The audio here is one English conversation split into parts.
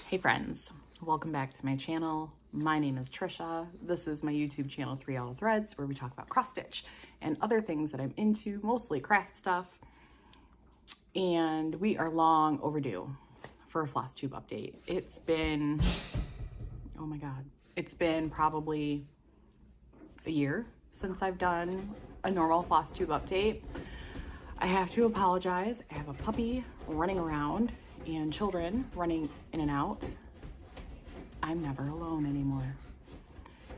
Hey friends, welcome back to my channel. My name is Trisha. This is my YouTube channel, 3 Yellow Threads, where we talk about cross stitch and other things that I'm into, mostly craft stuff. And we are long overdue for a Flosstube update. It's been, oh my God, it's been probably a year since I've done a normal Flosstube update. I have to apologize. I have a puppy running around and children running in and out. I'm never alone anymore.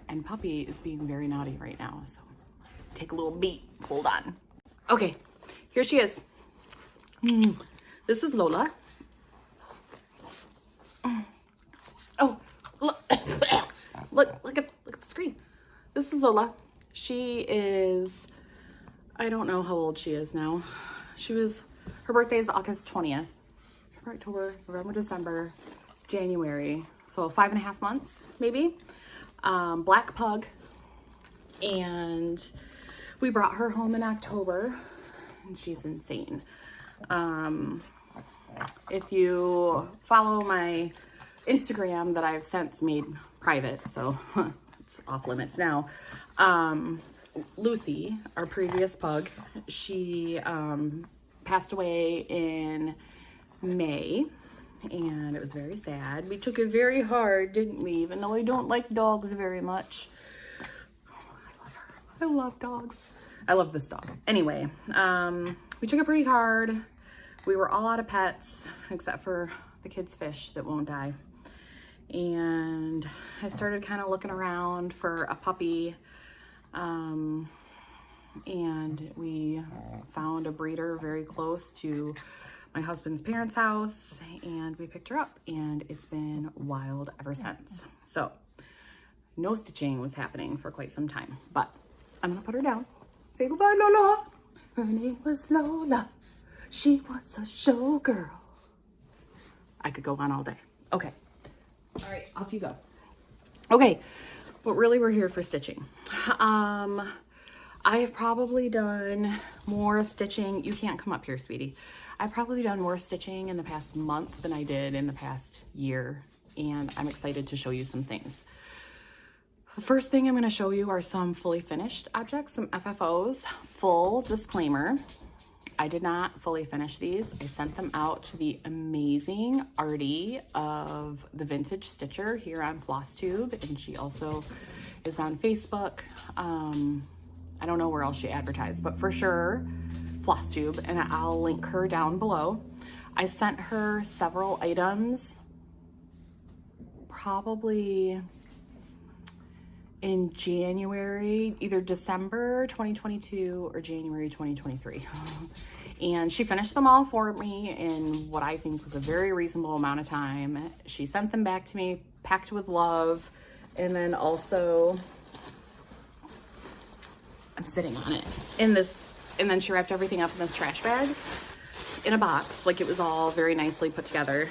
And puppy is being very naughty right now, so take a little beat. Hold on. Okay, here she is. This is Lola. Oh, look, look at the screen. This is Lola. She is, I don't know how old she is now. Her birthday is August 20th. October, November, December, January. So 5.5 months, maybe. Black pug. And we brought her home in October and she's insane. If you follow my Instagram that I've since made private, so it's off limits now. Lucy, our previous pug, she passed away in May, and it was very sad. We took it very hard, didn't we? Even though I don't like dogs very much. Oh, I love her. I love dogs. I love this dog. Anyway, we took it pretty hard. We were all out of pets, except for the kids' fish that won't die. And I started kind of looking around for a puppy. And we found a breeder very close to my husband's parents' house, and we picked her up, and it's been wild ever since. So no stitching was happening for quite some time, but I'm gonna put her down. Say goodbye, Lola. Her name was Lola. She was a showgirl. I could go on all day. Okay. All right, off you go. Okay, but really we're here for stitching. I have probably done more stitching. You can't come up here, sweetie. I've probably done more stitching in the past month than I did in the past year, and I'm excited to show you some things. The first thing I'm going to show you are some fully finished objects, some FFOs. Full disclaimer, I did not fully finish these. I sent them out to the amazing Arttie of the Vintage Stitcher here on Flosstube, and she also is on Facebook. I don't know where else she advertised, but for sure, Flosstube, and I'll link her down below. I sent her several items, probably in January, either December 2022 or January 2023. And she finished them all for me in what I think was a very reasonable amount of time. She sent them back to me, packed with love, and then also, I'm sitting on it in this, and then she wrapped everything up in this trash bag in a box, like it was all very nicely put together.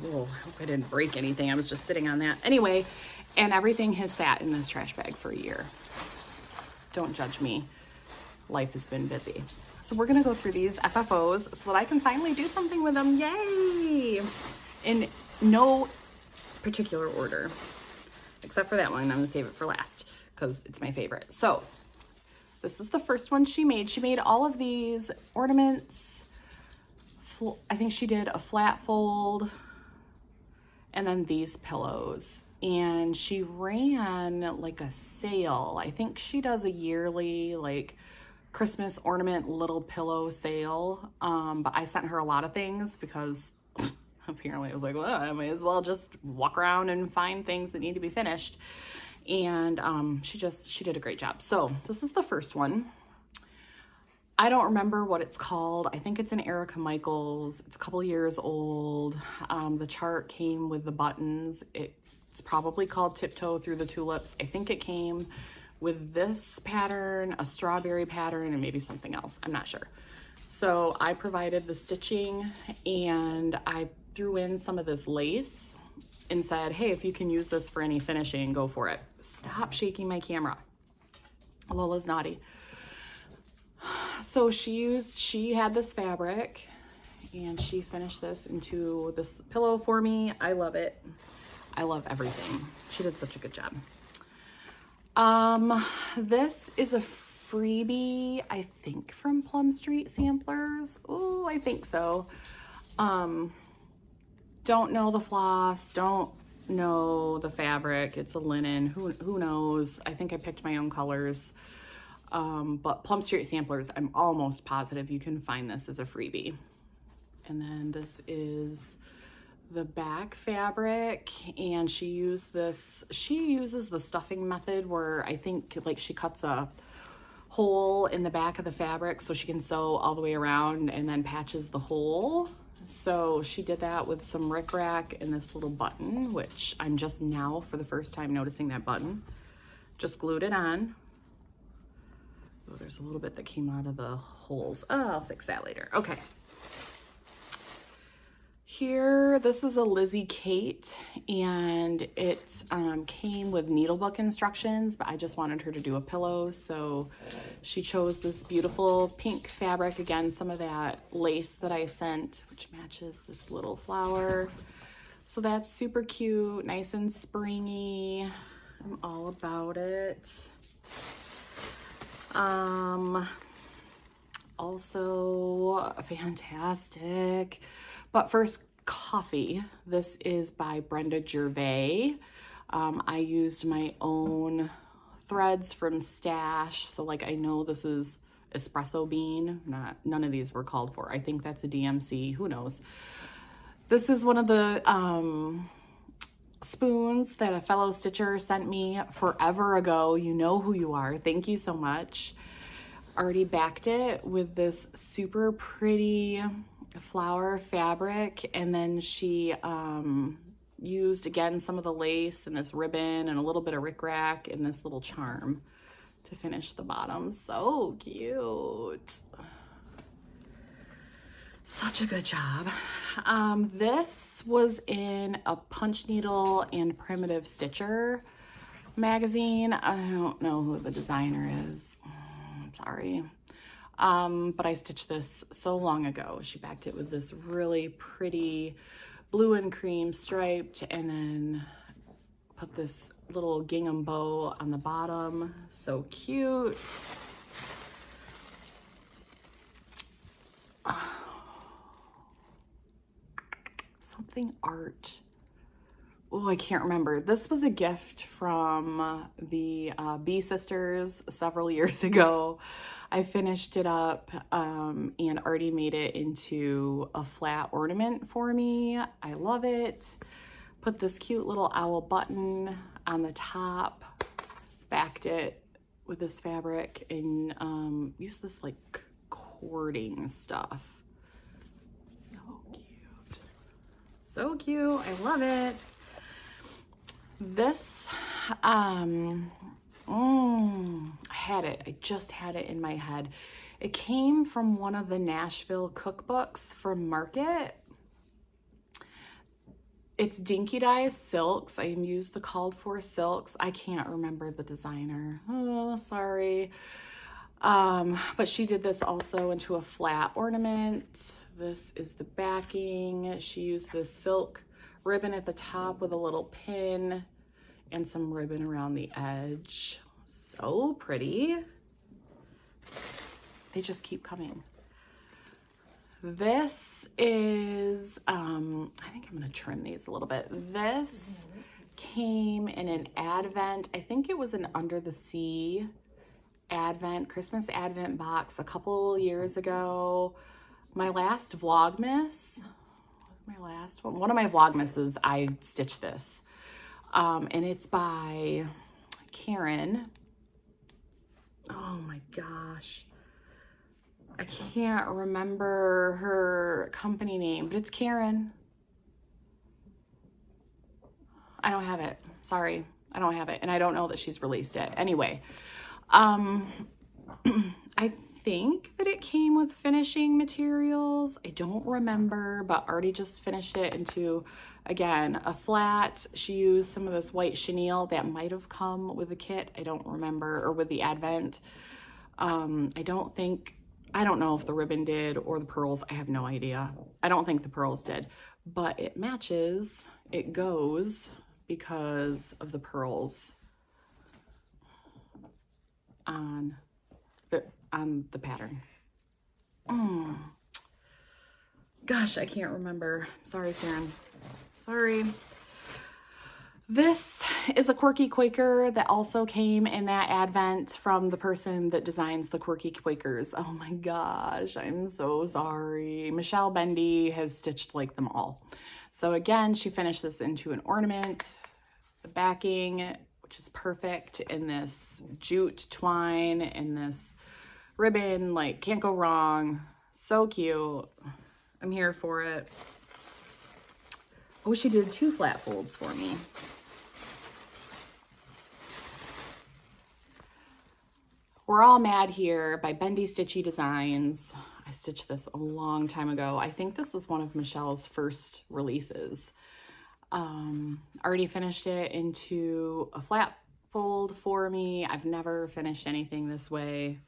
Oh, I hope I didn't break anything. I was just sitting on that. Anyway, and everything has sat in this trash bag for a year. Don't judge me. Life has been busy. So we're gonna go through these FFOs so that I can finally do something with them. Yay! In no particular order, except for that one. I'm gonna save it for last because it's my favorite. So this is the first one she made. She made all of these ornaments. I think she did a flat fold and then these pillows. And she ran like a sale. I think she does a yearly like Christmas ornament little pillow sale. But I sent her a lot of things because apparently I was like, well, I may as well just walk around and find things that need to be finished. And she did a great job. So this is the first one. I don't remember what it's called. I think it's an Erica Michaels. It's a couple years old. The chart came with the buttons. It's probably called Tiptoe Through the Tulips. I think it came with this pattern, a strawberry pattern, and maybe something else. I'm not sure. So I provided the stitching, and I threw in some of this lace and said, hey, if you can use this for any finishing, go for it. Stop shaking my camera. Lola's naughty. So she had this fabric and she finished this into this pillow for me. I love it. I love everything. She did such a good job. This is a freebie, I think from Plum Street Samplers. Oh, I think so. Don't know the floss, don't know the fabric. It's a linen, who knows? I think I picked my own colors. But Plum Street Samplers, I'm almost positive you can find this as a freebie. And then this is the back fabric, and she uses the stuffing method where I think like she cuts a hole in the back of the fabric so she can sew all the way around and then patches the hole. So she did that with some rickrack and this little button, which I'm just now for the first time noticing that button. Just glued it on. Oh, there's a little bit that came out of the holes. Oh, I'll fix that later. Okay. Here, this is a Lizzie Kate, and it came with needlebook instructions, but I just wanted her to do a pillow, so she chose this beautiful pink fabric. Again, some of that lace that I sent, which matches this little flower. So that's super cute, nice and springy. I'm all about it. Also fantastic. But first, coffee. This is by Brenda Gervais. I used my own threads from Stash, so like I know this is espresso bean. None of these were called for. I think that's a DMC. Who knows? This is one of the spoons that a fellow stitcher sent me forever ago. You know who you are. Thank you so much. Already backed it with this super pretty flower fabric, and then she used again some of the lace and this ribbon and a little bit of rickrack and this little charm to finish the bottom. So cute. Such a good job. This was in a Punch Needle and Primitive Stitcher magazine. I don't know who the designer is. I'm sorry. But I stitched this so long ago. She backed it with this really pretty blue and cream striped, and then put this little gingham bow on the bottom. So cute. Something art. Oh, I can't remember. This was a gift from the Bee Sisters several years ago. I finished it up, and Artie made it into a flat ornament for me. I love it. Put this cute little owl button on the top, backed it with this fabric, and used this like cording stuff. So cute. So cute. I love it. This, I had it. I just had it in my head. It came from one of the Nashville cookbooks from Market. It's Dinky Dye Silks. I used the called for silks. I can't remember the designer. Oh, sorry. But she did this also into a flat ornament. This is the backing. She used this silk ribbon at the top with a little pin and some ribbon around the edge. So pretty. They just keep coming. This is, I think I'm gonna trim these a little bit. This came in an Advent, I think it was an Under the Sea Advent, Christmas Advent box a couple years ago. My last Vlogmas, one of my Vlogmases, I stitched this. And it's by Karen. Oh my gosh. I can't remember her company name, but it's Karen. I don't have it. Sorry. I don't have it. And I don't know that she's released it. Anyway, I think that it came with finishing materials. I don't remember, but Artie just finished it into, again, a flat. She used some of this white chenille that might have come with the kit. I don't remember, or with the Advent. I don't think I don't know if the ribbon did or the pearls. I have no idea. I don't think the pearls did, but it matches. It goes because of the pearls on the pattern. Gosh, I can't remember. Sorry, Karen. Sorry. This is a quirky Quaker that also came in that advent from the person that designs the quirky Quakers. Oh my gosh, I'm so sorry. Michelle Bendy has stitched like them all. So again, she finished this into an ornament. The backing, which is perfect, in this jute twine and this ribbon, like can't go wrong. So cute. I'm here for it. Oh, she did 2 flat folds for me. We're All Mad Here by Bendy Stitchy Designs. I stitched this a long time ago. I think this is one of Michelle's first releases. Already finished it into a flat fold for me. I've never finished anything this way.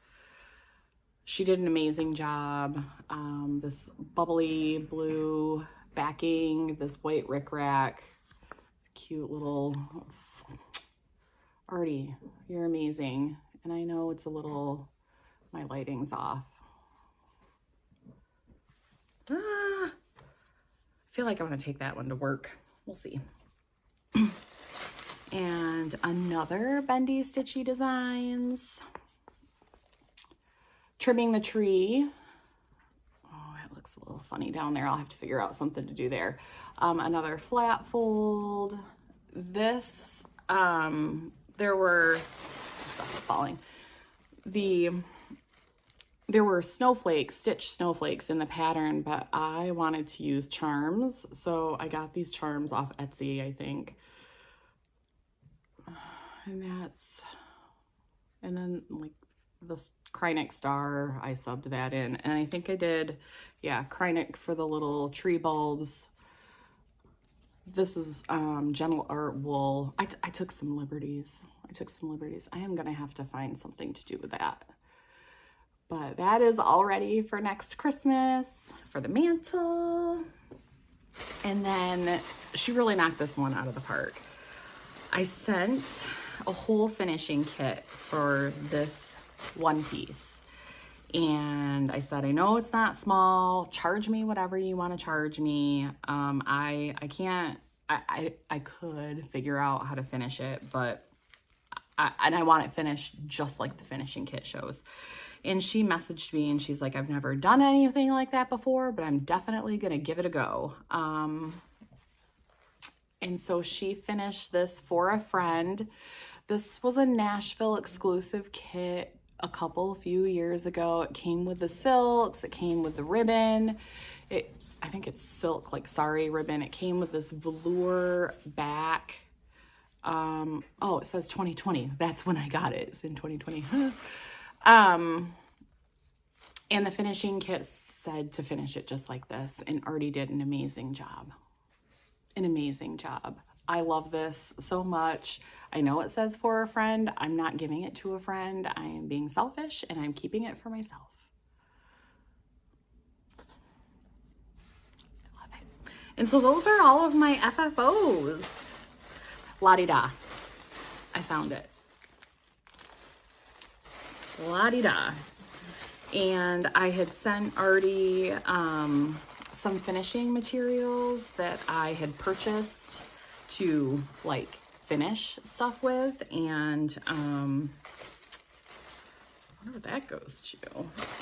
She did an amazing job. This bubbly blue backing, this white rickrack, cute little Arttie, you're amazing. And I know it's a little, my lighting's off. I feel like I'm gonna take that one to work. We'll see. And another Bendy Stitchy Designs. Trimming the Tree. Oh, it looks a little funny down there. I'll have to figure out something to do there. Another flat fold. This, there were, stuff is falling. There were snowflakes, stitched snowflakes in the pattern, but I wanted to use charms. So I got these charms off Etsy, I think. And then like this Krynic star, I subbed that in. And I think I did, yeah, Krynic for the little tree bulbs. This is Gentle Art wool. I took some liberties. I am gonna have to find something to do with that. But that is all ready for next Christmas, for the mantle. And then she really knocked this one out of the park. I sent a whole finishing kit for this one piece. And I said, I know it's not small, charge me whatever you want to charge me. I could figure out how to finish it, but I want it finished just like the finishing kit shows. And she messaged me and she's like, I've never done anything like that before, but I'm definitely gonna give it a go. And so she finished this for a friend. This was a Nashville exclusive kit a few years ago. It came with the silks, it came with the ribbon. I think it's silk, like sari ribbon. It came with this velour back. Oh, it says 2020. That's when I got it. It's in 2020. And the finishing kit said to finish it just like this, and Artie did an amazing job. I love this so much. I know it says for a friend. I'm not giving it to a friend. I am being selfish and I'm keeping it for myself. I love it. And so those are all of my FFOs. La-di-da. I found it. La-di-da. And I had sent Artie some finishing materials that I had purchased to like finish stuff with, and I wonder what that goes to.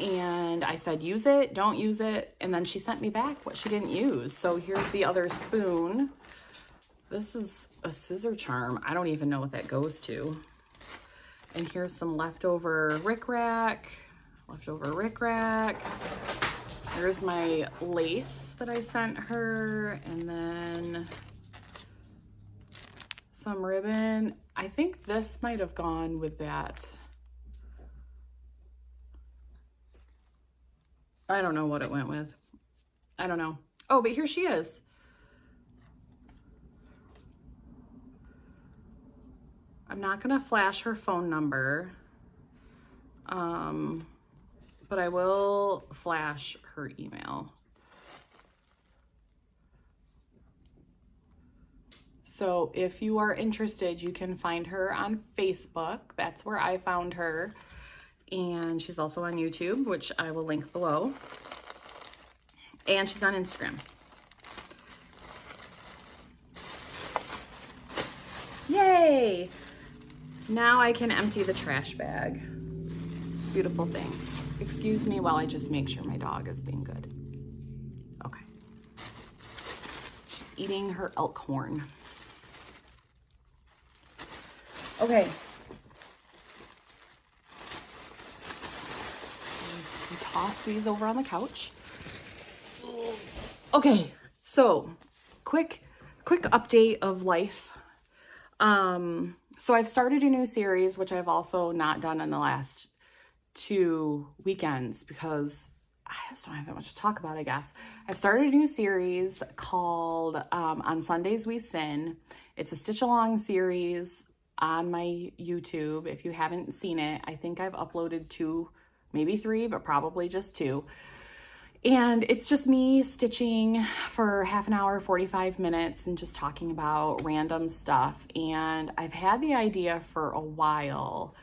And I said, use it, don't use it. And then she sent me back what she didn't use. So here's the other spoon. This is a scissor charm. I don't even know what that goes to. And here's some leftover rickrack. There's my lace that I sent her, and then some ribbon. I think this might have gone with that. I don't know what it went with. I don't know. Oh, but here she is. I'm not gonna flash her phone number. but I will flash her email. So if you are interested, you can find her on Facebook. That's where I found her. And she's also on YouTube, which I will link below. And she's on Instagram. Yay! Now I can empty the trash bag. It's a beautiful thing. Excuse me while I just make sure my dog is being good. Okay. She's eating her elk horn. Okay. We toss these over on the couch. Okay, so quick update of life. So I've started a new series, which I've also not done in the last 2 weekends because I just don't have that much to talk about, I guess. I've started a new series called On Sundays We Sin. It's a stitch along series on my YouTube. If you haven't seen it, I think I've uploaded 2, maybe 3, but probably just 2. And it's just me stitching for half an hour, 45 minutes, and just talking about random stuff. And I've had the idea for a while.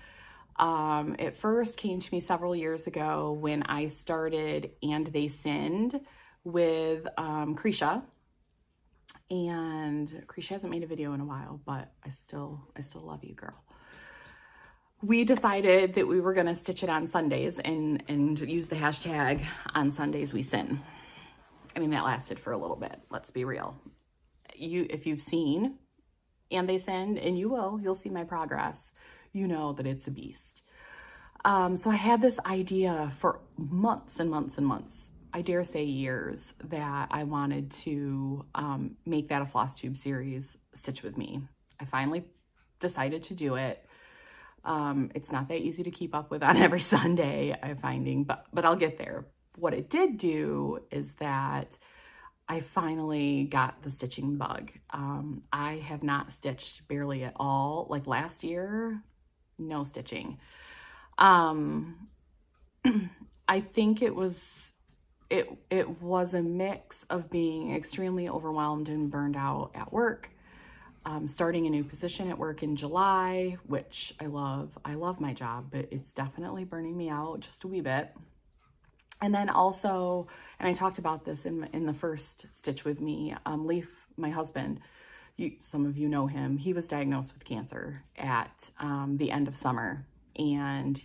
It first came to me several years ago when I started And They Sinned with Krisha. And Krisha hasn't made a video in a while, but I still love you, girl. We decided that we were going to stitch it on Sundays and use the hashtag On Sundays We Sin. I mean, that lasted for a little bit. Let's be real. If you've seen And They Sinned, and you'll see my progress, you know that it's a beast. So I had this idea for months and months and months, I dare say years, that I wanted to make that a Flosstube series, Stitch With Me. I finally decided to do it. It's not that easy to keep up with on every Sunday, I'm finding, but I'll get there. What it did do is that I finally got the stitching bug. I have not stitched barely at all. Like last year, no stitching. I think it was a mix of being extremely overwhelmed and burned out at work, starting a new position at work in July, which I love. I love my job, but it's definitely burning me out just a wee bit. And then also, and I talked about this in the first Stitch With Me, Leaf, my husband, some of you know him, he was diagnosed with cancer at the end of summer. And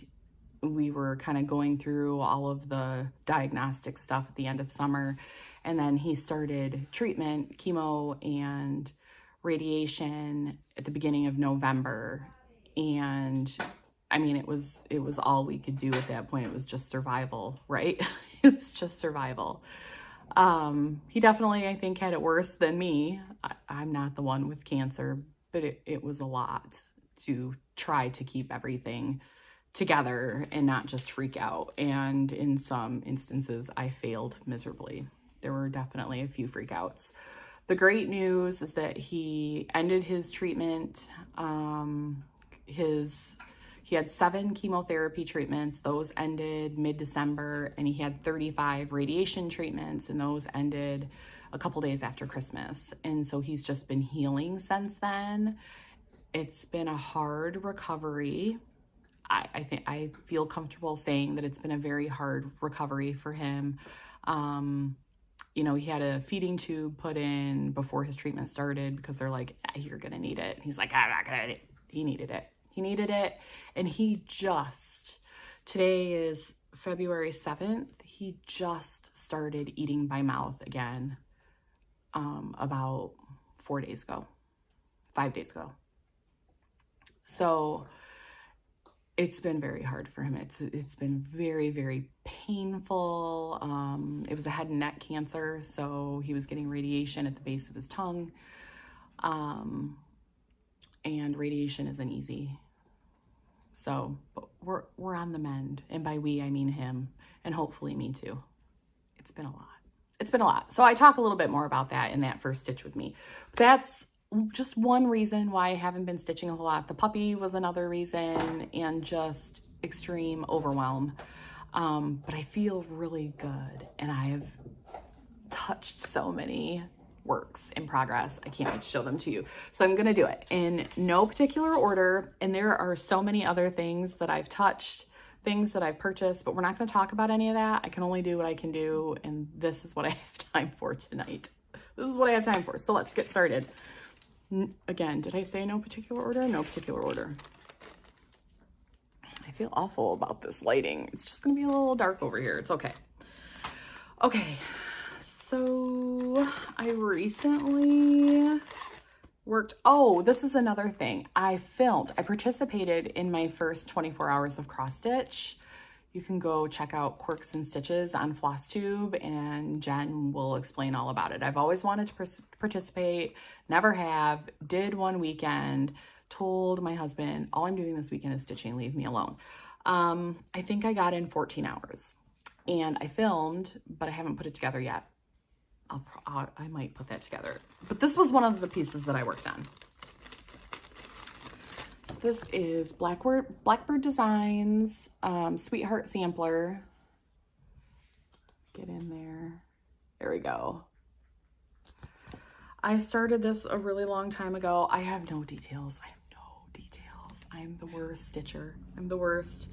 we were kind of going through all of the diagnostic stuff at the end of summer. And then he started treatment, chemo and radiation at the beginning of November. And I mean, it was all we could do at that point. It was just survival, right? It was just survival. He definitely, I think, had it worse than me. I'm not the one with cancer, but it was a lot to try to keep everything together and not just freak out. And in some instances, I failed miserably. There were definitely a few freakouts. The great news is that he ended his treatment. He had 7 chemotherapy treatments. Those ended mid-December, and he had 35 radiation treatments, and those ended a couple days after Christmas. And so he's just been healing since then. It's been a hard recovery. I think I feel comfortable saying that it's been a very hard recovery for him. You know, he had a feeding tube put in before his treatment started because they're like, you're gonna need it. He's like, I'm not gonna need it. He needed it. He needed it. And today is February 7th. He just started eating by mouth again about 5 days ago. So it's been very hard for him. It's been very, very painful. It was a head and neck cancer, so he was getting radiation at the base of his tongue. And radiation isn't easy. So but we're on the mend. And by we, I mean him, and hopefully me too. It's been a lot. It's been a lot. So I talk a little bit more about that in that first Stitch With Me. That's just one reason why I haven't been stitching a whole lot. The puppy was another reason, and just extreme overwhelm. But I feel really good, and I have touched so many works in progress. I can't wait to show them to you. So I'm gonna do it in no particular order, and there are so many other things that I've touched, things that I've purchased, but we're not gonna talk about any of that. I can only do what I can do, and this is what I have time for tonight. This is what I have time for, so let's get started. Again, did I say no particular order? No particular order. I feel awful about this lighting. It's just gonna be a little dark over here. It's okay. Okay, so I recently worked, oh, this is another thing. I participated in my first 24 hours of cross stitch. You can go check out Quirks and Stitches on Flosstube, and Jen will explain all about it. I've always wanted to participate, never have, did one weekend, told my husband, all I'm doing this weekend is stitching, leave me alone. I think I got in 14 hours, and I filmed, but I haven't put it together yet. I might put that together, but this was one of the pieces that I worked on. So this is Blackbird Designs, Sweetheart Sampler. Get in there. There we go. I started this a really long time ago. I have no details. I'm the worst stitcher. I'm the worst.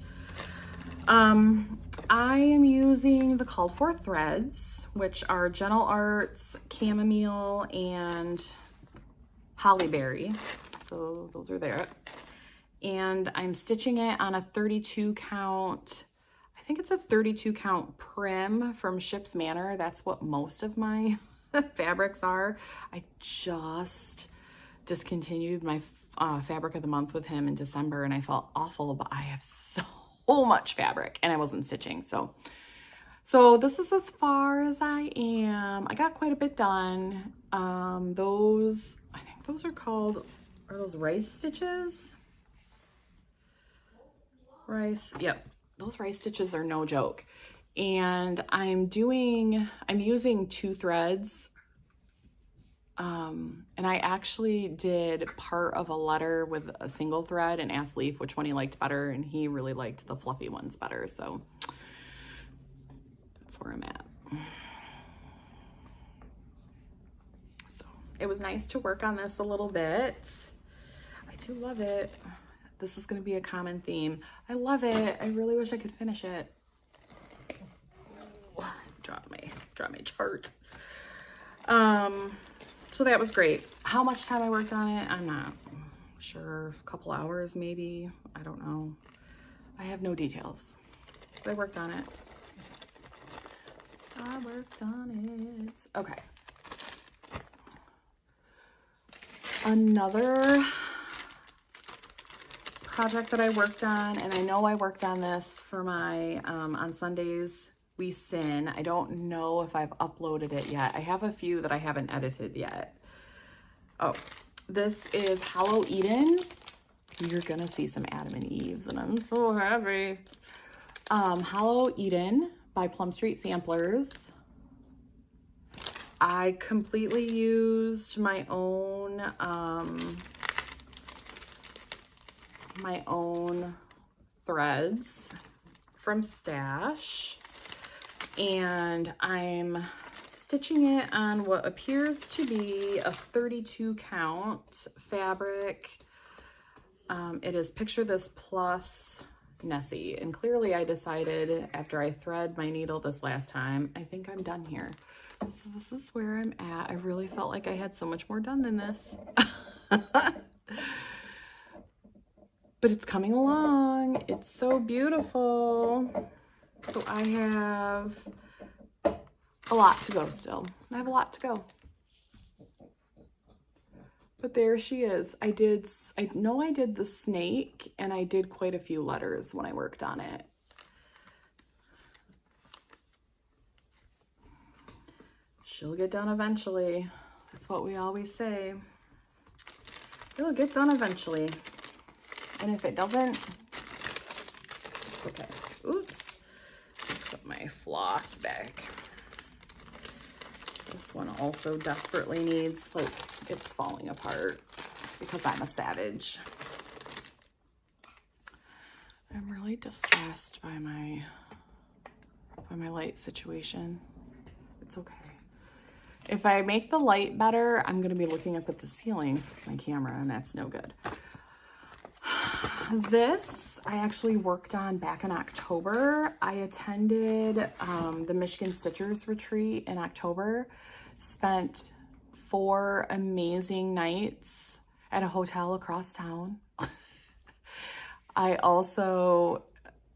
I am using the called for threads, which are Gentle Arts, Chamomile, and Hollyberry. So those are there. And I'm stitching it on a 32 count. I think it's a 32 count Prim from Ship's Manor. That's what most of my fabrics are. I just discontinued my fabric of the month with him in December, and I felt awful, but I have so much fabric and I wasn't stitching. So this is as far as I am. I got quite a bit done. I think those are those rice stitches? Yep. Those rice stitches are no joke. And I'm using 2 threads. And I actually did part of a letter with a single thread and asked Leaf which one he liked better, and he really liked the fluffy ones better. So that's where I'm at. So it was nice to work on this a little bit. I do love it. This is going to be a common theme. I love it. I really wish I could finish it. Drop my chart. So that was great. How much time I worked on it, I'm not sure. A couple hours maybe. I don't know. I have no details. But I worked on it. Okay. Another project that I worked on, and I know I worked on this for my on Sundays We Sin. I don't know if I've uploaded it yet. I have a few that I haven't edited yet. Oh, this is Hollow Eden. You're gonna see some Adam and Eves, and I'm so happy. Hollow Eden by Plum Street Samplers. I completely used my own threads from Stash, and I'm stitching it on what appears to be a 32 count fabric. It is Picture This Plus Nessie, and clearly I decided after I thread my needle this last time, I think I'm done here. So this is where I'm at. I really felt like I had so much more done than this. But it's coming along. It's so beautiful. So I have a lot to go still. I have a lot to go. But there she is. I know I did the snake, and I did quite a few letters when I worked on it. She'll get done eventually. That's what we always say. It'll get done eventually. And if it doesn't, it's okay. Oops. Put my floss back. This one also desperately needs, like, it's falling apart because I'm a savage. I'm really distressed by my by my light situation. It's okay. If I make the light better, I'm gonna be looking up at the ceiling with my camera, and that's no good. This I actually worked on back in October. I attended the Michigan Stitchers retreat in October, spent 4 amazing nights at a hotel across town. I also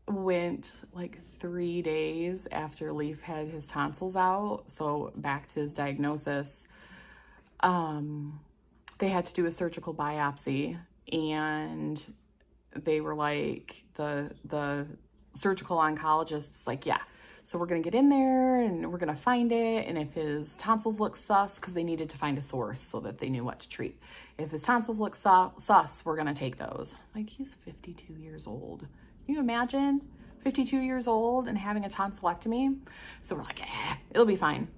went like 3 days after Leaf had his tonsils out, so back to his diagnosis. They had to do a surgical biopsy, and they were like, the surgical oncologist's like, yeah, so we're gonna get in there and we're gonna find it, and if his tonsils look sus, because they needed to find a source so that they knew what to treat. If his tonsils look sus, we're gonna take those. Like, he's 52 years old. Can you imagine 52 years old and having a tonsillectomy? So we're like, it'll be fine.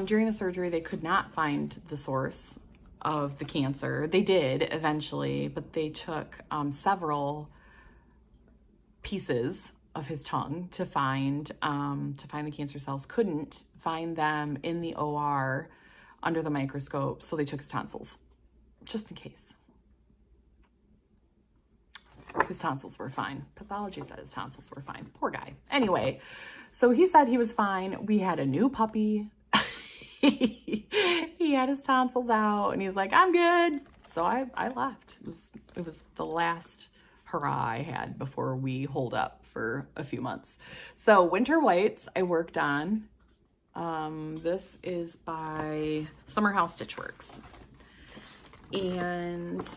During the surgery, they could not find the source of the cancer. They did eventually, but they took several pieces of his tongue to find the cancer cells. Couldn't find them in the OR under the microscope, so they took his tonsils, just in case. His tonsils were fine. Pathology said his tonsils were fine. Poor guy. Anyway, so he said he was fine. We had a new puppy. He had his tonsils out, and he's like, I'm good. So I left. It was the last hurrah I had before we holed up for a few months. So Winter Whites I worked on. This is by Summer House Stitchworks. And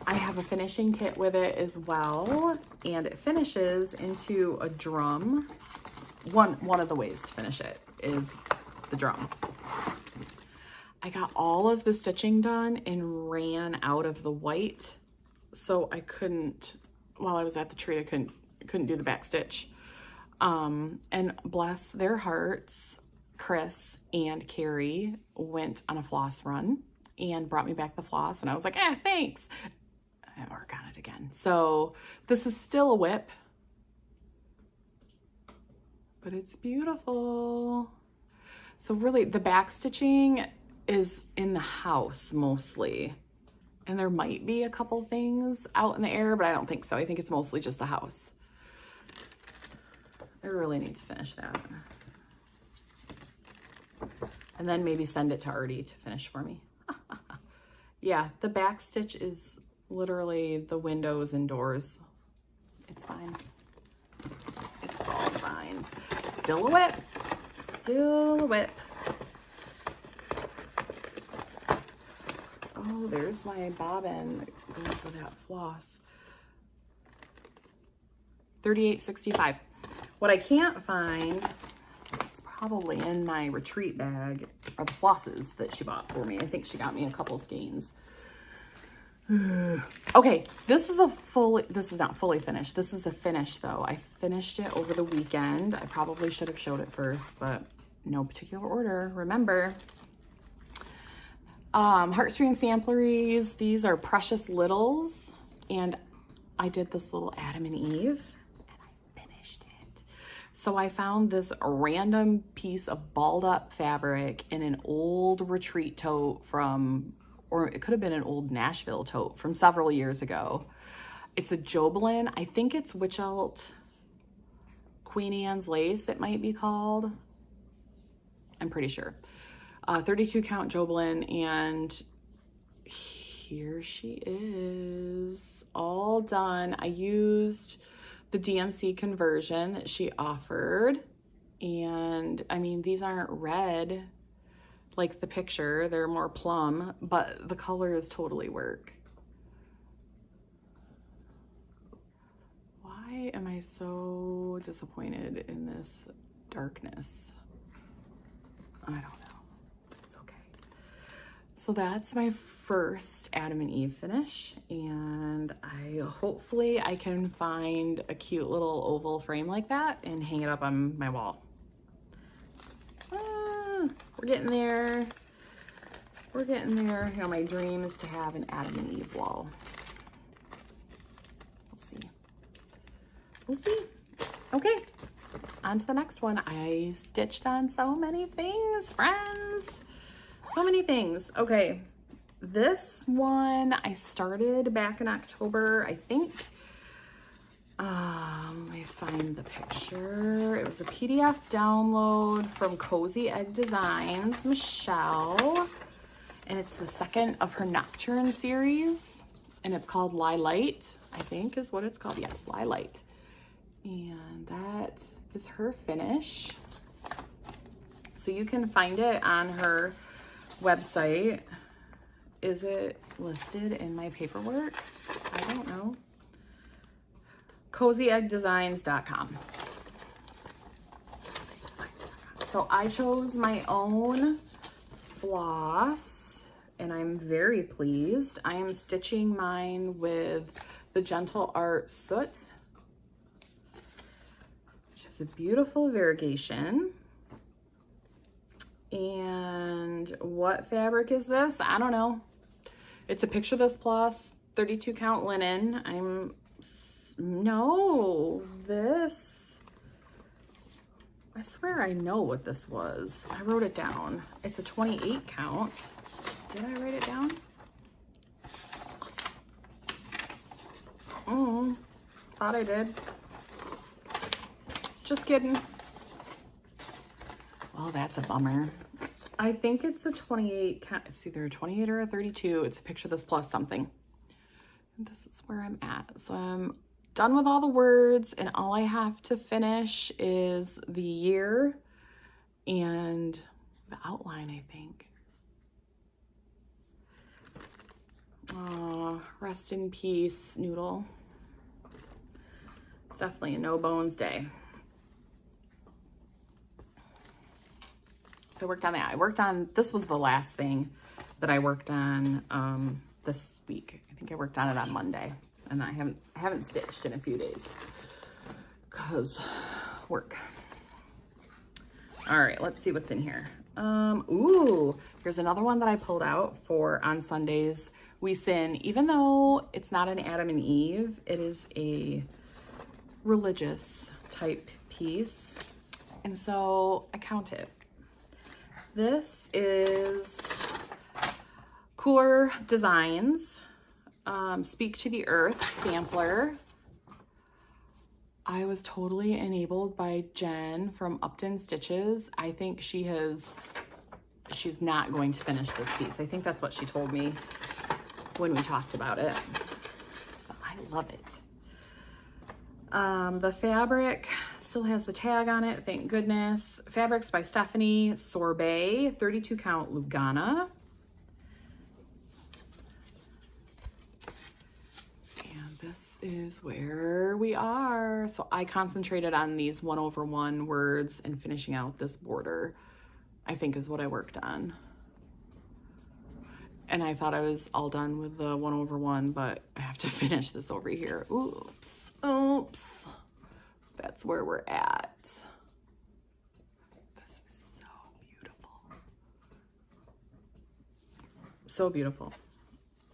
I have a finishing kit with it as well. And it finishes into a drum. One of the ways to finish it is the drum. I got all of the stitching done and ran out of the white, so I couldn't, while I was at the treat, I couldn't do the back stitch. And bless their hearts, Chris and Carrie went on a floss run and brought me back the floss, and I was like, thanks. I work on it again. So this is still a whip, but it's beautiful. So really, the back stitching is in the house mostly. And there might be a couple things out in the air, but I don't think so. I think it's mostly just the house. I really need to finish that. And then maybe send it to Arttie to finish for me. Yeah, the back stitch is literally the windows and doors. It's fine. It's all fine. Still a whip. Still a whip. Oh, there's my bobbin that goes with that floss. $38.65. What I can't find, it's probably in my retreat bag, are the flosses that she bought for me. I think she got me a couple skeins. Okay, this is not fully finished. This is a finish though. I finished it over the weekend. I probably should have showed it first, but no particular order, remember. Heartstring sampleries. These are Precious Littles, and I did this little Adam and Eve, and I finished it. So I found this random piece of balled up fabric in an old retreat tote from, or it could have been an old Nashville tote from several years ago. It's a Jobelin. I think it's Witchelt Queen Anne's lace, it might be called. I'm pretty sure. 32 count Jobelin, and here she is, all done. I used the DMC conversion that she offered, and I mean, these aren't red like the picture, they're more plum, but the colors totally work. Why am I so disappointed in this darkness? I don't know. So that's my first Adam and Eve finish, and hopefully I can find a cute little oval frame like that and hang it up on my wall. We're getting there. We're getting there. You know, my dream is to have an Adam and Eve wall. We'll see. We'll see. Okay, on to the next one. I stitched on so many things, friends. So many things. Okay, this one I started back in October, I think. Let me find the picture. It was a PDF download from Cozy Egg Designs, Michelle. And it's the second of her Nocturne series. And it's called Lie Light, I think is what it's called. Yes, Lie Light. And that is her finish. So you can find it on her website. Is it listed in my paperwork? I don't know. CozyEggDesigns.com. So I chose my own floss and I'm very pleased. I am stitching mine with the Gentle Art Soot, which is a beautiful variegation. And what fabric is this? I don't know. It's a Picture This Plus 32 count linen. No, this, I swear I know what this was. I wrote it down. It's a 28 count. Did I write it down? Thought I did. Just kidding. Well, that's a bummer. I think it's a 28 count. It's either a 28 or a 32. It's a Picture This Plus something. And this is where I'm at. So I'm done with all the words and all I have to finish is the year and the outline, I think. Rest in peace, Noodle. It's definitely a no bones day. So I worked on that. This was the last thing that I worked on this week. I think I worked on it on Monday. And I haven't stitched in a few days because work. All right, let's see what's in here. Ooh, here's another one that I pulled out for On Sundays We Sin. Even though it's not an Adam and Eve, it is a religious type piece. And so I counted. This is Cooler Designs. Speak to the Earth sampler. I was totally enabled by Jen from Upton Stitches. I think she's not going to finish this piece. I think that's what she told me when we talked about it. But I love it. The fabric still has the tag on it, thank goodness. Fabrics by Stephanie Sorbet, 32 count Lugana. This is where we are. So I concentrated on these 1/1 words and finishing out this border, I think is what I worked on. And I thought I was all done with the 1/1, but I have to finish this over here. Oops, oops. That's where we're at. This is so beautiful. So beautiful.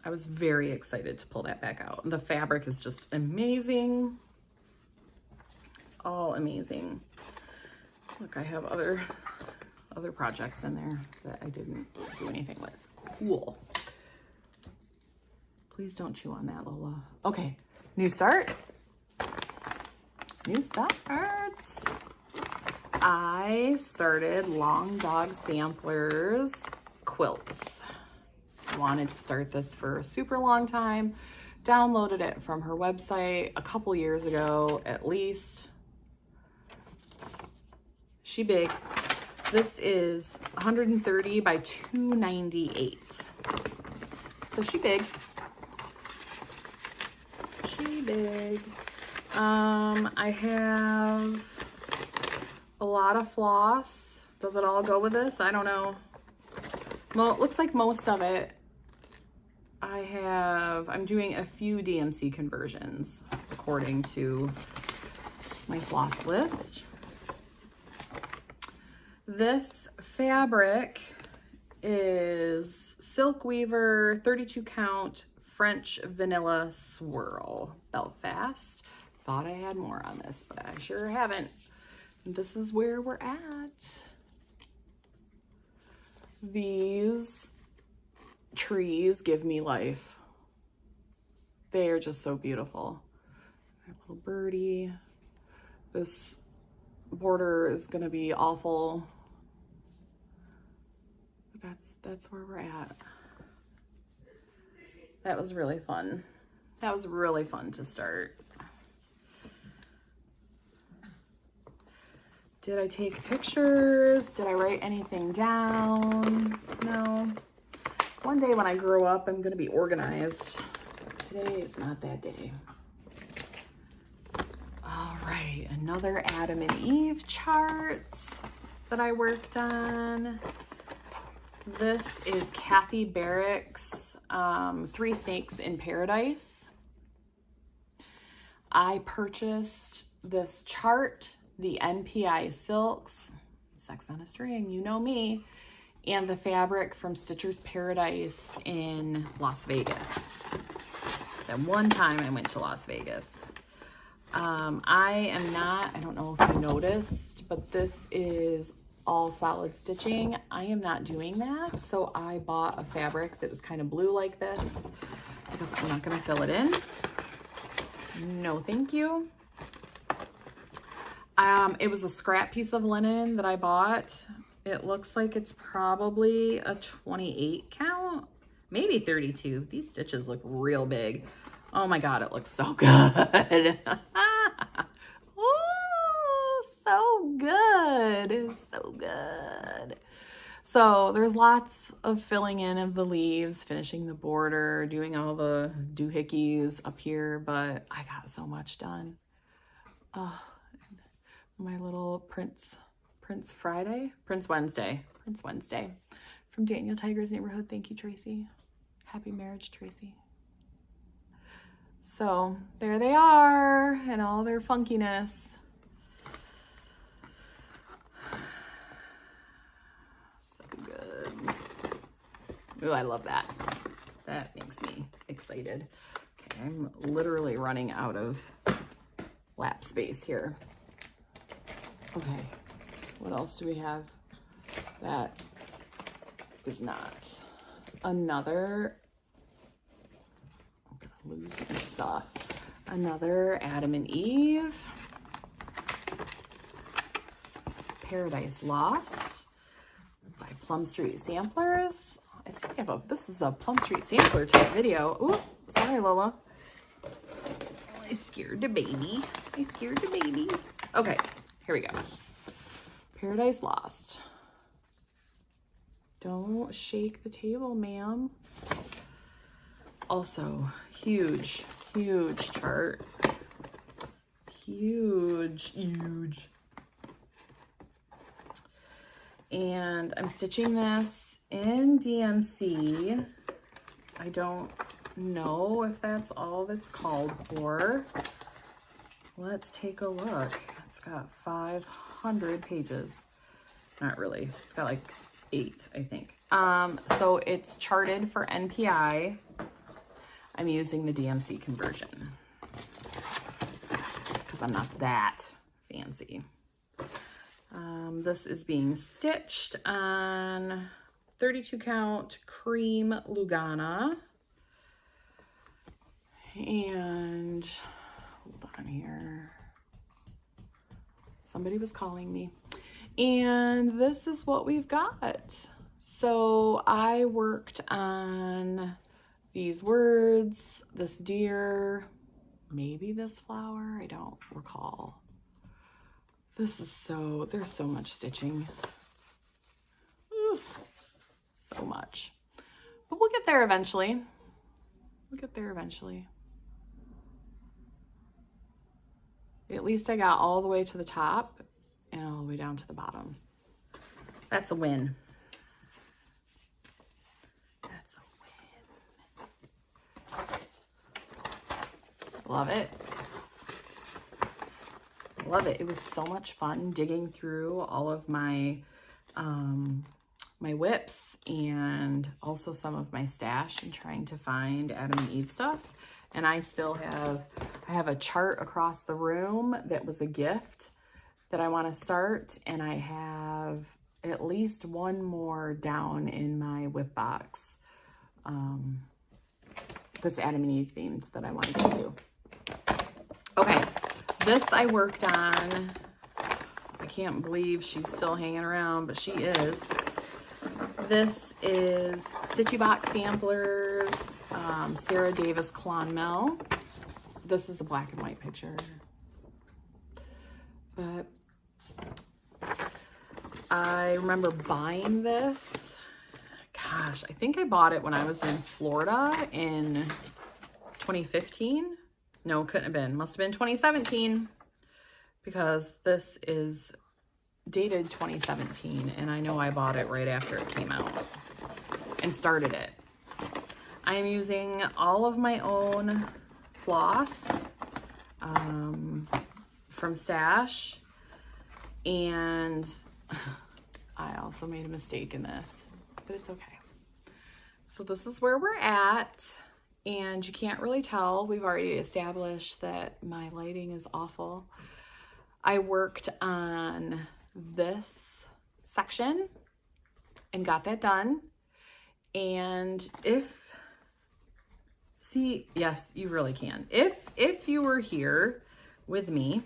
I was very excited to pull that back out. The fabric is just amazing. It's all amazing. Look, I have other projects in there that I didn't do anything with. Cool. Please don't chew on that, Lola. Okay, new start. New starts. I started Long Dog Samplers quilts. Wanted to start this for a super long time. Downloaded it from her website a couple years ago at least. She big. This is 130 by 298. So she big. She big. I have a lot of floss. Does it all go with this? I don't know. Well, it looks like most of it. I'm doing a few DMC conversions according to my floss list. This fabric is Silk Weaver 32 count French Vanilla Swirl Belfast. Thought I had more on this, but I sure haven't. this is where we're at. These trees give me life. They are just so beautiful. My little birdie. This border is gonna be awful. But that's where we're at. That was really fun. That was really fun to start. Did I take pictures? Did I write anything down? No. One day when I grow up, I'm gonna be organized. But today is not that day. All right, another Adam and Eve chart that I worked on. This is Kathy Barrick's 3 Snakes in Paradise. I purchased this chart, the NPI Silks, Sex on a String, you know me, and the fabric from Stitcher's Paradise in Las Vegas. That one time I went to Las Vegas. I don't know if you noticed, but this is all solid stitching. I am not doing that, so I bought a fabric that was kind of blue like this because I'm not gonna fill it in. No, thank you. It was a scrap piece of linen that I bought. It looks like it's probably a 28 count, maybe 32. These stitches look real big. Oh my God, it looks so good. Ooh, so good, so good. So there's lots of filling in of the leaves, finishing the border, doing all the doohickeys up here, but I got so much done. Oh, my little Prince Wednesday from Daniel Tiger's Neighborhood. Thank you, Tracy. Happy marriage, Tracy. So there they are in all their funkiness. So good. Ooh, I love that. That makes me excited. Okay, I'm literally running out of lap space here. Okay, what else do we have? That is not another, I'm gonna lose my stuff. Another Adam and Eve. Paradise Lost by Plum Street Samplers. This is a Plum Street Sampler type video. Ooh, sorry, Lola. I scared the baby. Okay. Here we go. Paradise Lost. Don't shake the table, ma'am. Also, huge chart. Huge. And I'm stitching this in DMC. I don't know if that's all that's called for. Let's take a look. It's got 500 pages. Not really. It's got like 8, I think. So it's charted for NPI. I'm using the DMC conversion because I'm not that fancy. This is being stitched on 32 count cream Lugana. And hold on here. Somebody was calling me. And this is what we've got. So I worked on these words, this deer, maybe this flower, I don't recall. This is there's so much stitching. Oof, so much. But we'll get there eventually. At least I got all the way to the top and all the way down to the bottom. That's a win. Love it. It was so much fun digging through all of my my whips and also some of my stash and trying to find Adam and Eve stuff. And I have a chart across the room that was a gift that I want to start, and I have at least one more down in my whip box that's Adam and Eve themed that I want to get to. Okay, this I worked on. I can't believe she's still hanging around, but she is. This is Stitchy Box Samplers, Sarah Davis Clonmel. This is a black and white picture. But I remember buying this. Gosh, I think I bought it when I was in Florida in 2015. No, couldn't have been. Must have been 2017, because this is dated 2017, and I know I bought it right after it came out and started it. I am using all of my own floss from Stash, and I also made a mistake in this, but it's okay. So this is where we're at, and you can't really tell. We've already established that my lighting is awful. I worked on this section and got that done. And yes, you really can. If you were here with me,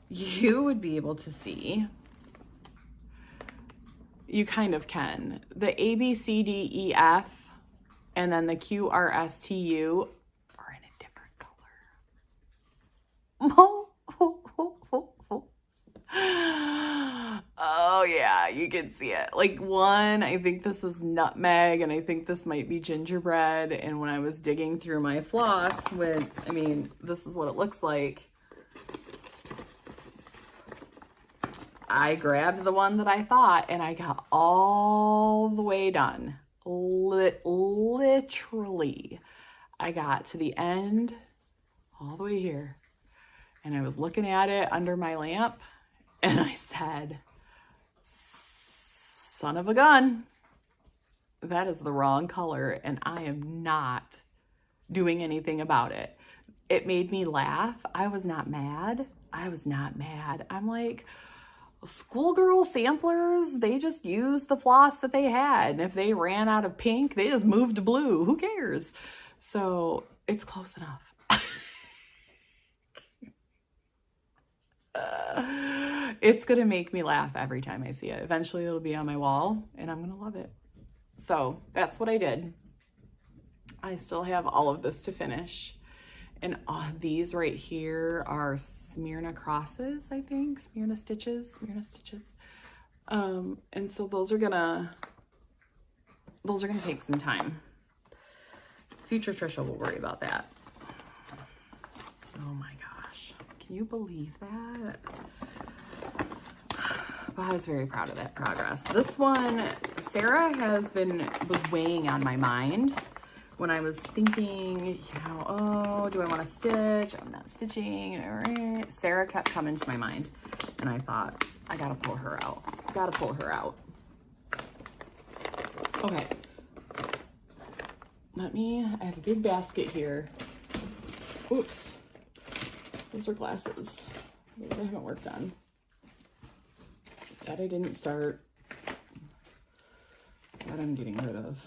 you would be able to see, you kind of can, the A, B, C, D, E, F, and then the Q, R, S, T, U are in a different color. Oh yeah, you can see it. Like one, I think this is nutmeg, and I think this might be gingerbread. And when I was digging through my floss this is what it looks like. I grabbed the one that I thought, and I got all the way done. Literally, I got to the end, all the way here, and I was looking at it under my lamp, and I said, son of a gun, that is the wrong color, and I am not doing anything about it. It made me laugh. I was not mad. I'm like, schoolgirl samplers, they just used the floss that they had, and if they ran out of pink, they just moved to blue. Who cares? So it's close enough. It's gonna make me laugh every time I see it. Eventually it'll be on my wall, and I'm gonna love it. So that's what I did. I still have all of this to finish. And these right here are Smyrna crosses, I think. Smyrna stitches. And so those are gonna take some time. Future Trisha will worry about that. Oh my gosh. Can you believe that? But I was very proud of that progress. This one, Sarah was weighing on my mind when I was thinking, oh, do I want to stitch? I'm not stitching. All right. Sarah kept coming to my mind, and I thought, I gotta pull her out. Okay. I have a big basket here. Oops. Those are glasses. Those I haven't worked on. That I didn't start. That I'm getting rid of.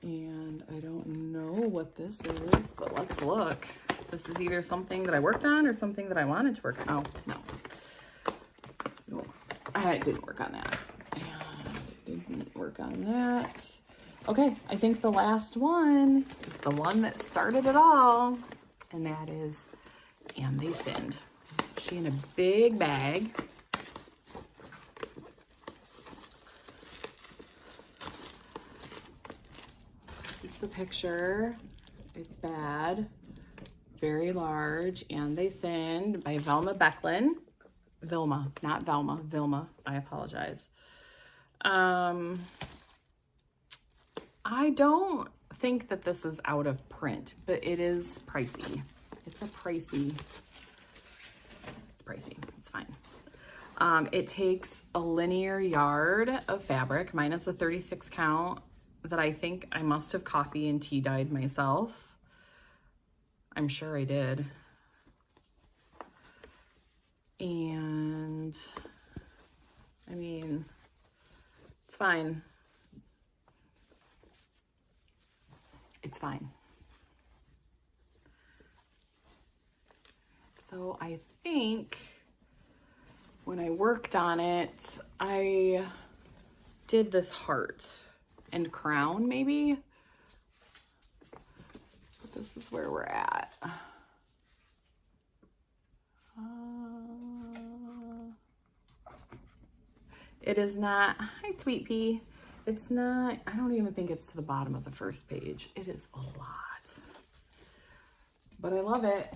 And I don't know what this is, but let's look. This is either something that I worked on or something that I wanted to work on. Oh, no. I didn't work on that. Okay, I think the last one is the one that started it all, and that is And They Sinned. So she in a big bag. The picture, it's bad, very large. And They Sinned by Vilma, not Velma, Vilma, I apologize. I don't think that this is out of print, but it is pricey. It's pricey, it's fine. It takes a linear yard of fabric minus a 36 count that I think I must have coffee and tea dyed myself. I'm sure I did. And I mean, it's fine. It's fine. So I think when I worked on it, I did this heart and crown maybe. But this is where we're at. It is not, hi Sweet Pea. It's not, I don't even think it's to the bottom of the first page. It is a lot. But I love it.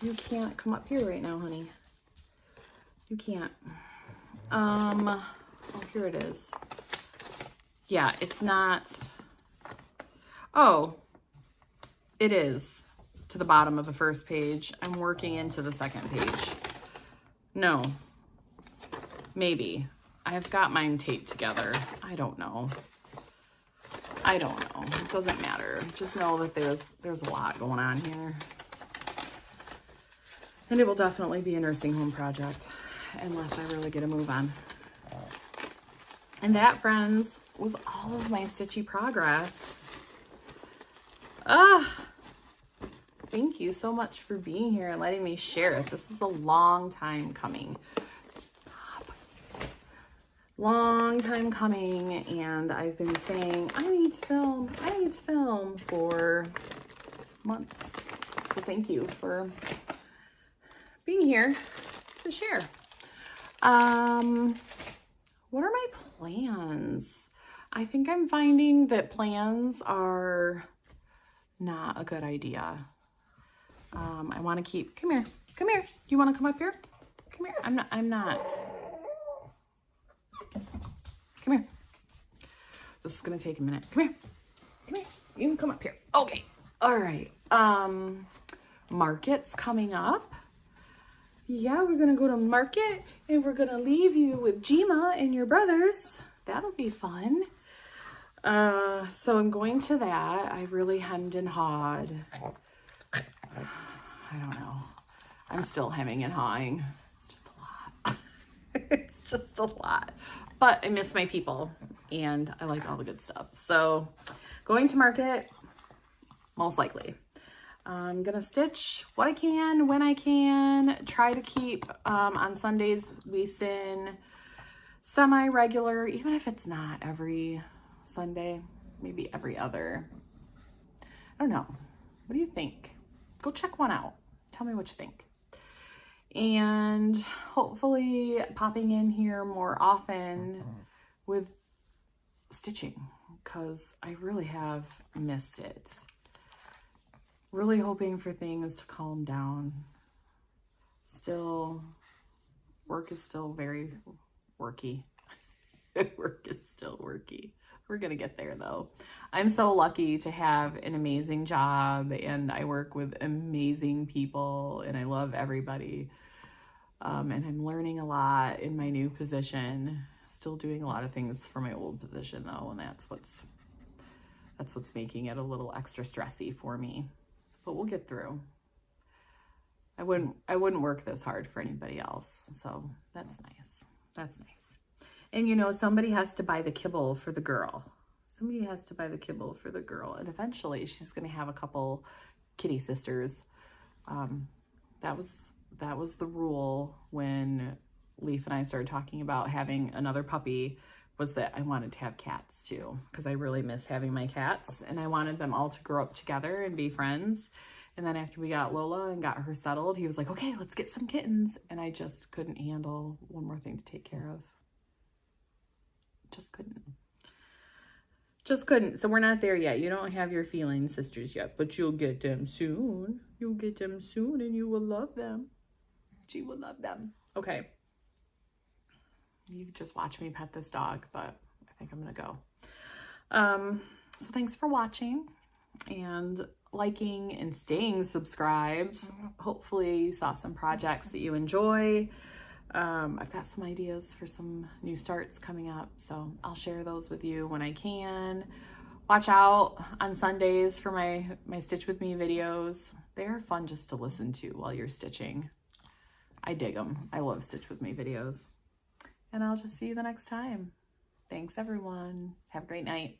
You can't come up here right now, honey. You can't. Oh, here it is. Yeah, it's not. Oh, it is to the bottom of the first page. I'm working into the second page. No. Maybe. I've got mine taped together. I don't know. I don't know. It doesn't matter. Just know that there's a lot going on here. And it will definitely be a nursing home project unless I really get a move on. And that, friends, was all of my stitchy progress. Thank you so much for being here and letting me share it. This is a long time coming. Stop. Long time coming, and I've been saying, I need to film for months. So thank you for being here to share. What are my plans? I think I'm finding that plans are not a good idea. I want to keep, come here. Do you want to come up here? Come here. I'm not. Come here. This is going to take a minute. Come here. You can come up here. Okay. All right. Market's coming up. Yeah, we're going to go to market and we're going to leave you with Jima and your brothers. That'll be fun. So I'm going to that. I really hemmed and hawed. I don't know. I'm still hemming and hawing. It's just a lot. It's just a lot. But I miss my people and I like all the good stuff. So going to market, most likely. I'm gonna stitch what I can, when I can, try to keep, on Sundays, we sing semi-regular, even if it's not every Sunday, maybe every other. I don't know. What do you think? Go check one out. Tell me what you think. And hopefully popping in here more often with stitching, because I really have missed it. Really hoping for things to calm down. Still, work is still very worky. Work is still worky. We're gonna get there though. I'm so lucky to have an amazing job and I work with amazing people and I love everybody. And I'm learning a lot in my new position. Still doing a lot of things for my old position though, and that's what's making it a little extra stressy for me. But we'll get through. I wouldn't work this hard for anybody else. So that's nice. That's nice. And you know, somebody has to buy the kibble for the girl. Somebody has to buy the kibble for the girl. And eventually she's going to have a couple kitty sisters. That was the rule when Leaf and I started talking about having another puppy, was that I wanted to have cats too, because I really miss having my cats and I wanted them all to grow up together and be friends. And then after we got Lola and got her settled, he was like, okay, let's get some kittens. And I just couldn't handle one more thing to take care of. Just couldn't. So we're not there yet. You don't have your feline sisters yet, but you'll get them soon. You'll get them soon and you will love them. She will love them. Okay. You just watch me pet this dog, but I think I'm going to go. So thanks for watching and liking and staying subscribed. Hopefully you saw some projects that you enjoy. I've got some ideas for some new starts coming up, so I'll share those with you when I can. Watch out on Sundays for my Stitch With Me videos. They are fun just to listen to while you're stitching. I dig them. I love Stitch With Me videos. And I'll just see you the next time. Thanks, everyone. Have a great night.